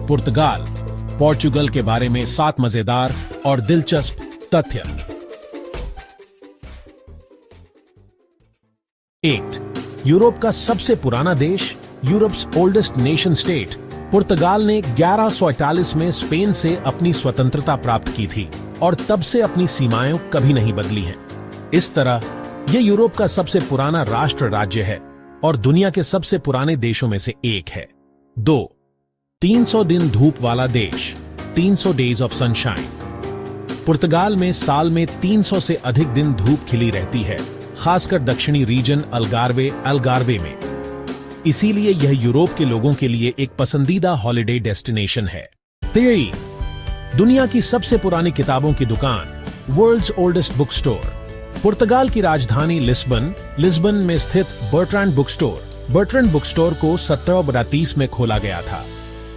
पुर्तगाल, Portugal के बारे में 7 मजेदार और दिलचस्प तथ्य। 8. यूरोप का सबसे पुराना देश, यूरोप्स ओल्डेस्ट नेशन स्टेट। पुर्तगाल ने 1141 में स्पेन से अपनी स्वतंत्रता प्राप्त की थी और तब से अपनी सीमाएं कभी नहीं बदली हैं। इस तरह यह यूरोप का सबसे पुराना राष्ट्र राज्य है और दुनिया के सबसे पुराने देशों में से एक है। 2. 300 दिन धूप वाला देश, 300 डेज ऑफ सनशाइन। पुर्तगाल में साल में 300 से अधिक दिन धूप खिली रहती है, खासकर दक्षिणी रीजन अल्गार्वे में। इसीलिए यह यूरोप के लोगों के लिए एक पसंदीदा हॉलिडे डेस्टिनेशन है। 3. दुनिया की सबसे पुरानी किताबों की दुकान, वर्ल्ड्स ओल्डेस्ट बुक स्टोर। पुर्तगाल की राजधानी लिस्बन में स्थित बर्ट्रैंड बुक स्टोर को 1732 में खोला गया था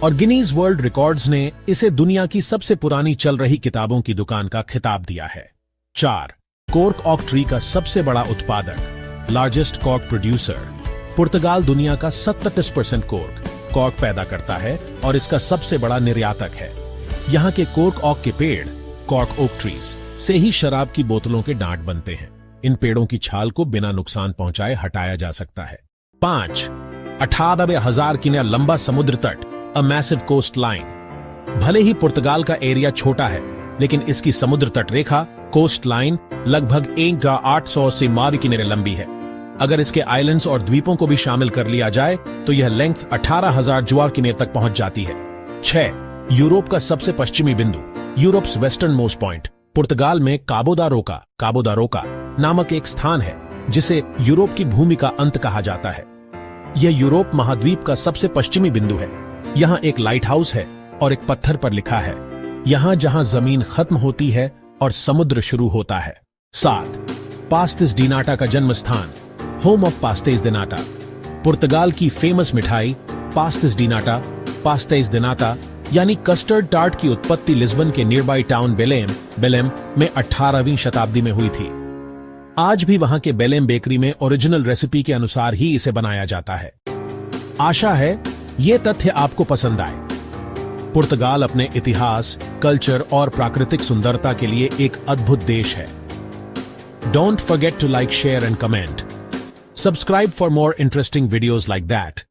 और गिनीज वर्ल्ड रिकॉर्ड्स ने इसे दुनिया की सबसे पुरानी चल रही किताबों की दुकान का खिताब दिया है। 4. कॉर्क ऑक ट्री का सबसे बड़ा उत्पादक, लार्जेस्ट कॉर्क प्रोड्यूसर। पुर्तगाल दुनिया का 37% कॉर्क पैदा करता है और इसका सबसे बड़ा निर्यातक है। यहाँ के कॉर्क ऑक के पेड़, कॉर्क ओक ट्रीज, से ही शराब की बोतलों के डांट बनते हैं। इन पेड़ों की छाल को बिना नुकसान पहुंचाए हटाया जा सकता है। 5. 18,000 किमी लंबा समुद्र तट, अ मैसिव कोस्ट लाइन। भले ही पुर्तगाल का एरिया छोटा है, लेकिन इसकी समुद्र तट रेखा, कोस्ट लाइन, लगभग 1,880 किमी लंबी है। अगर इसके आइलैंड्स और द्वीपों को भी शामिल कर लिया जाए तो यह लेंथ 18,000 ज्वार किमी तक पहुंच जाती है। 6. यूरोप का सबसे पश्चिमी बिंदु, यूरोप्स वेस्टर्न मोस्ट पॉइंट। पुर्तगाल में काबो दा रोका नामक एक स्थान है जिसे यूरोप की भूमि का अंत कहा जाता है। यह यूरोप महाद्वीप का सबसे पश्चिमी बिंदु है। यहाँ एक लाइट हाउस है और एक पत्थर पर लिखा है, यहाँ जहां जमीन खत्म होती है और समुद्र शुरू होता है। 7. पास्तेस डी नाटा का जन्म स्थान, होम ऑफ पास्तेस दे नाटा। पुर्तगाल की फेमस मिठाई पास्तेस डी नाटा यानी कस्टर्ड टार्ट की उत्पत्ति लिस्बन के नियरबाई टाउन बेलेम में 18वीं शताब्दी में हुई थी। आज भी वहां के बेलेम बेकरी में ओरिजिनल रेसिपी के अनुसार ही इसे बनाया जाता है। आशा है ये तथ्य आपको पसंद आए। पुर्तगाल अपने इतिहास, कल्चर और प्राकृतिक सुंदरता के लिए एक अद्भुत देश है। Don't forget to like, share and comment. Subscribe for more interesting videos like that.